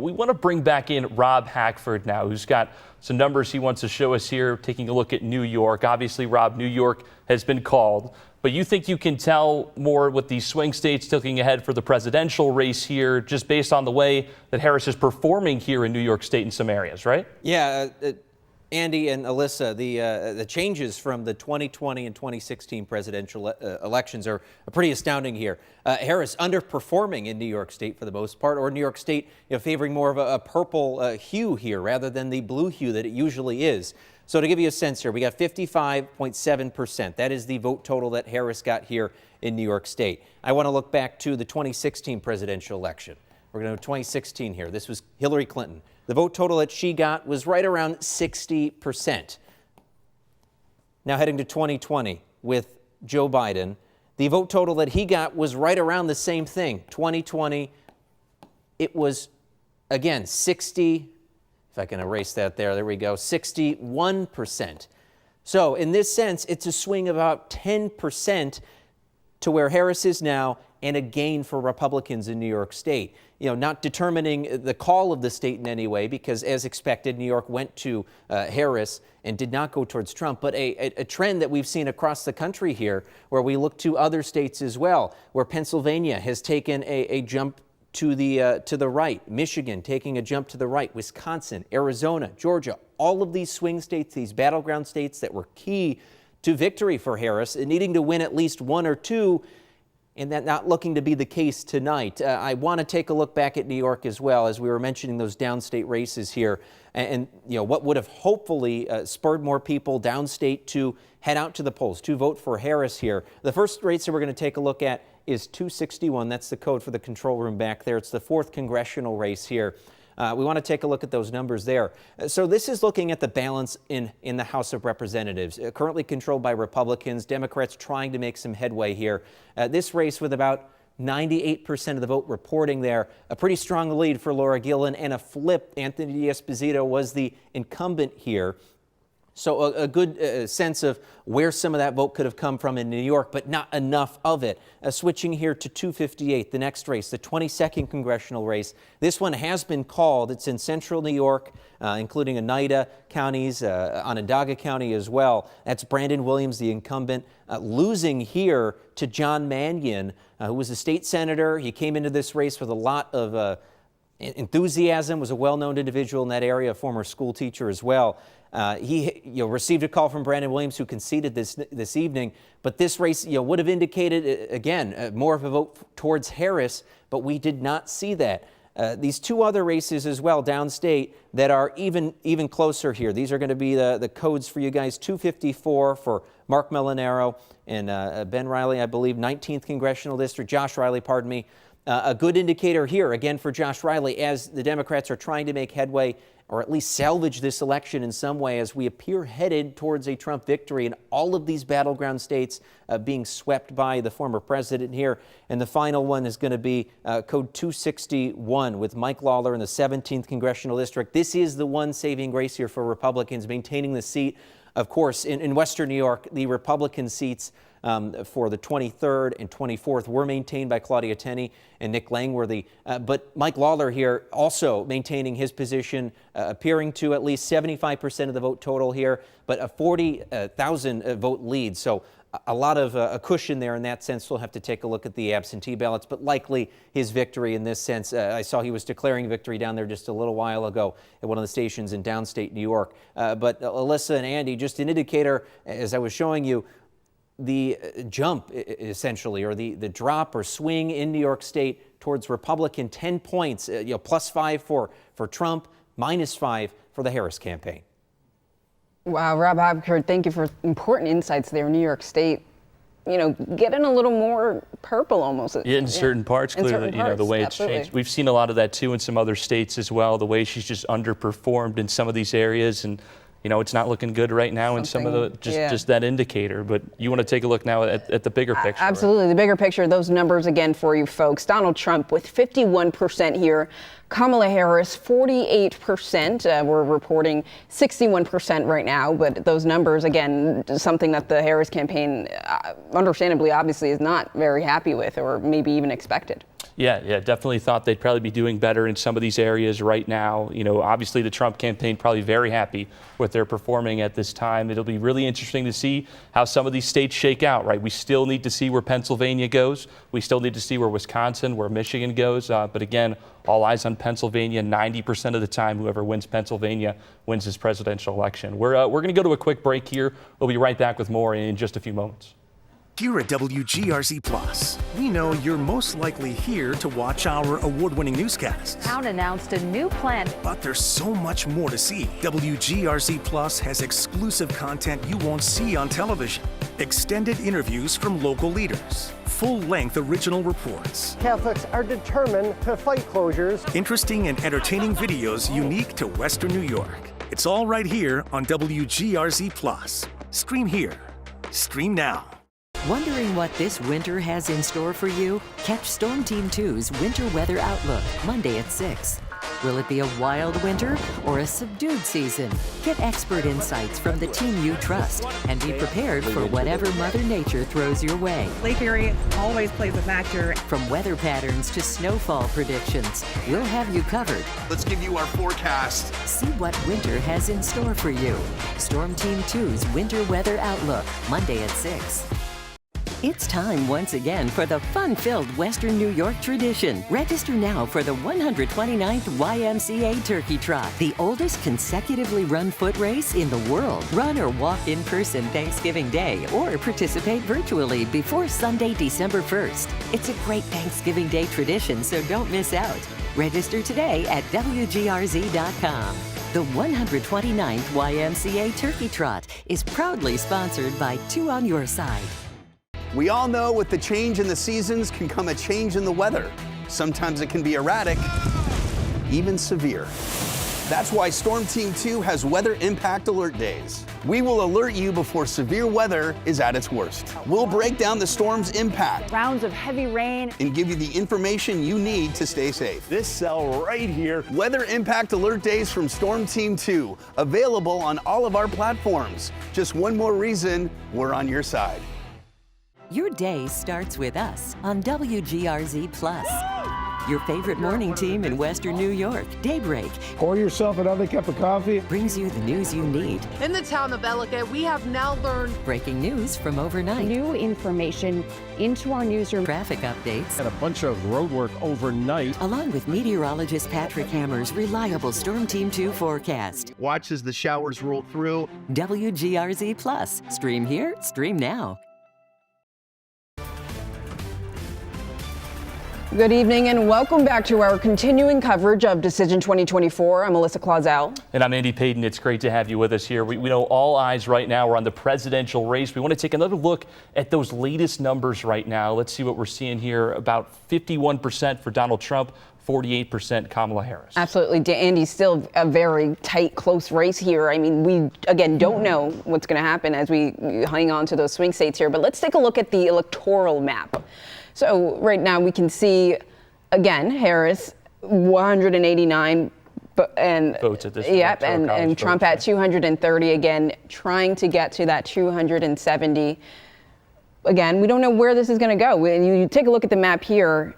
We want to bring back in Rob Hackford now, who's got some numbers he wants to show us here, taking a look at New York. Obviously, Rob, New York has been called, but you think you can tell more with these swing states looking ahead for the presidential race here, just based on the way that Harris is performing here in New York State in some areas, right? Yeah, Andy and Alyssa, the changes from the 2020 and 2016 presidential elections are pretty astounding here. Harris underperforming in New York State for the most part, or New York State favoring more of a purple hue here rather than the blue hue that it usually is. So to give you a sense here, we got 55.7%. That is the vote total that Harris got here in New York State. I want to look back to the 2016 presidential election. We're going to 2016 here. This was Hillary Clinton. The vote total that she got was right around 60%. Now heading to 2020 with Joe Biden, the vote total that he got was right around the same thing. 2020, it was, again, 60, if I can erase that there we go, 61%. So in this sense, it's a swing of about 10% to where Harris is now, and a gain for Republicans in New York State. Not determining the call of the state in any way, because as expected, New York went to Harris and did not go towards Trump, but a trend that we've seen across the country here, where we look to other states as well, where Pennsylvania has taken a jump to the right, Michigan taking a jump to the right, Wisconsin, Arizona, Georgia, all of these swing states, these battleground states that were key to victory for Harris, needing to win at least one or two, and that not looking to be the case tonight. I want to take a look back at New York as well, as we were mentioning those downstate races here, and what would have hopefully spurred more people downstate to head out to the polls to vote for Harris here. The first race that we're going to take a look at is 261. That's the code for the control room back there. It's the 4th congressional race here. We want to take a look at those numbers there. So this is looking at the balance in the House of Representatives, currently controlled by Republicans, Democrats trying to make some headway here. This race with about 98% of the vote reporting there, a pretty strong lead for Laura Gillen, and a flip. Anthony D'Esposito was the incumbent here. So a good sense of where some of that vote could have come from in New York, but not enough of it. Switching here to 258, the next race, the 22nd congressional race. This one has been called. It's in central New York, including Oneida counties, Onondaga County as well. That's Brandon Williams, the incumbent, losing here to John Mannion, who was a state senator. He came into this race with a lot of enthusiasm, was a well-known individual in that area, a former school teacher as well. He received a call from Brandon Williams, who conceded this evening, but this race would have indicated, again, more of a vote towards Harris, but we did not see that. These two other races as well downstate that are even closer here. These are going to be the codes for you guys. 254 for Mark Molinaro and Ben Riley, I believe, 19th Congressional District, Josh Riley, pardon me. A good indicator here, again, for Josh Riley, as the Democrats are trying to make headway, or at least salvage this election in some way, as we appear headed towards a Trump victory in all of these battleground states being swept by the former president here. And the final one is going to be code 261 with Mike Lawler in the 17th Congressional District. This is the one saving grace here for Republicans, maintaining the seat. Of course, in Western New York, the Republican seats for the 23rd and 24th were maintained by Claudia Tenney and Nick Langworthy. But Mike Lawler here also maintaining his position, appearing to at least 75% of the vote total here, but a 40,000 vote lead. So a lot of a cushion there in that sense. We'll have to take a look at the absentee ballots, but likely his victory in this sense. I saw he was declaring victory down there just a little while ago at one of the stations in downstate New York. But Alyssa and Andy, just an indicator, as I was showing you, the jump essentially, or the drop or swing in New York State towards Republican, 10 points, +5 for Trump, -5 for the Harris campaign. Wow, Rob Hackford, thank you for important insights there. New York State, getting a little more purple almost. In certain parts, clearly, the way it's changed. We've seen a lot of that too in some other states as well, the way she's just underperformed in some of these areas, and it's not looking good right now in some of the, just that indicator. But you want to take a look now at the bigger picture. Absolutely. Right? The bigger picture, those numbers again for you folks. Donald Trump with 51% here. Kamala Harris, 48%. We're reporting 61% right now. But those numbers, again, something that the Harris campaign, understandably, obviously, is not very happy with, or maybe even expected. Yeah, definitely thought they'd probably be doing better in some of these areas right now. You know, obviously the Trump campaign probably very happy with their performing at this time. It'll be really interesting to see how some of these states shake out, right? We still need to see where Pennsylvania goes. We still need to see where Wisconsin, where Michigan goes. But again, all eyes on Pennsylvania. 90% of the time, whoever wins Pennsylvania wins this presidential election. We're going to go to a quick break here. We'll be right back with more in just a few moments. Here at WGRZ Plus, we know you're most likely here to watch our award-winning newscasts. Town announced a new plan. But there's so much more to see. WGRZ Plus has exclusive content you won't see on television. Extended interviews from local leaders. Full-length original reports. Catholics are determined to fight closures. Interesting and entertaining videos unique to Western New York. It's all right here on WGRZ Plus. Stream here. Stream now. Wondering what this winter has in store for you? Catch Storm Team 2's Winter Weather Outlook, Monday at 6. Will it be a wild winter or a subdued season? Get expert insights from the team you trust and be prepared for whatever Mother Nature throws your way. Lake Erie always plays a factor. From weather patterns to snowfall predictions, we'll have you covered. Let's give you our forecast. See what winter has in store for you. Storm Team 2's Winter Weather Outlook, Monday at 6. It's time once again for the fun-filled Western New York tradition. Register now for the 129th YMCA Turkey Trot, the oldest consecutively run foot race in the world. Run or walk in person Thanksgiving Day or participate virtually before Sunday, December 1st. It's a great Thanksgiving Day tradition, so don't miss out. Register today at WGRZ.com. The 129th YMCA Turkey Trot is proudly sponsored by Two on Your Side. We all know with the change in the seasons can come a change in the weather. Sometimes it can be erratic, even severe. That's why Storm Team 2 has weather impact alert days. We will alert you before severe weather is at its worst. We'll break down the storm's impact Rounds of heavy rain. and give you the information you need to stay safe. This cell right here. Weather impact alert days from Storm Team 2, available on all of our platforms. Just one more reason we're on your side. Your day starts with us on WGRZ Plus. Your favorite morning team in Western New York, Daybreak, Pour yourself another cup of coffee. brings you the news you need. In the town of Ellicott, we have now learned Breaking news from overnight. New information into our newsroom. Traffic updates, Had a bunch of road work overnight. along with meteorologist Patrick Hammer's reliable Storm Team 2 forecast. Watch as the showers roll through. WGRZ Plus. Stream here, stream now. Good evening and welcome back to our continuing coverage of Decision 2024. I'm Melissa Clausell. And I'm Andy Payton. It's great to have you with us here. We know all eyes right now are on the presidential race. We want to take another look at those latest numbers right now. Let's see what we're seeing here. About 51% for Donald Trump, 48% Kamala Harris. Absolutely, Andy, still a very tight, close race here. I mean, we, again, don't know what's going to happen as we hang on to those swing states here. But let's take a look at the electoral map. So right now we can see, again, Harris, 189 and Votes at this yep, Electoral and College Trump votes, at 230 again, trying to get to that 270. Again, we don't know where this is going to go. When you take a look at the map here,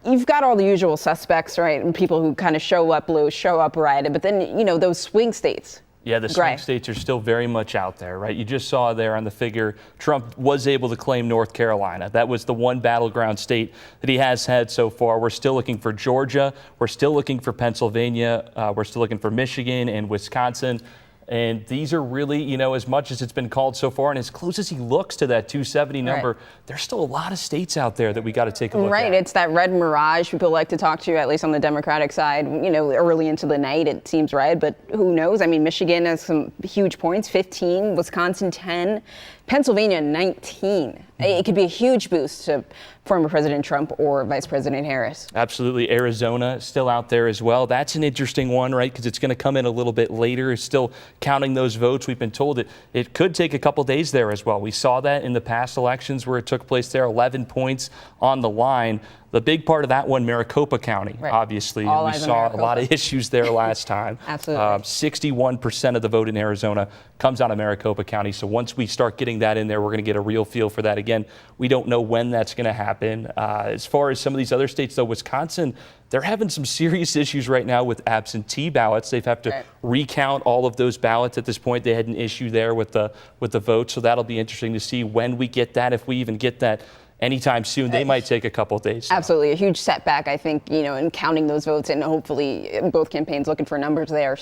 you've got all the usual suspects, right? And people who kind of show up blue, show up red. But then, you know, those swing states. Yeah, the swing states are still very much out there, right? You just saw there on the figure, Trump was able to claim North Carolina. That was the one battleground state that he has had so far. We're still looking for Georgia. We're still looking for Pennsylvania. We're still looking for Michigan and Wisconsin. And these are really, you know, as much as it's been called so far and as close as he looks to that 270 number, there's still a lot of states out there that we got to take a look at. Right, it's that red mirage people like to talk to, at least on the Democratic side. You know, early into the night, it seems red, but who knows? I mean, Michigan has some huge points, 15, Wisconsin 10, Pennsylvania 19. It could be a huge boost to former President Trump or Vice President Harris. Absolutely. Arizona still out there as well. That's an interesting one, right? Because it's going to come in a little bit later. It's still counting those votes. We've been told it could take a couple days there as well. We saw that in the past elections where it took place there, 11 points on the line. The big part of that one, Maricopa County, obviously. All And we eyes on saw a Maricopa. lot of issues there last time. Absolutely. 61% of the vote in Arizona comes out of Maricopa County. So once we start getting that in there, we're going to get a real feel for that. Again, we don't know when that's going to happen. As far as some of these other states, though, Wisconsin, they're having some serious issues right now with absentee ballots. They've had to recount all of those ballots at this point. They had an issue there with the vote. So that'll be interesting to see when we get that, if we even get that anytime soon. They might take a couple of days. Absolutely. A huge setback, I think, in counting those votes, and hopefully both campaigns looking for numbers there.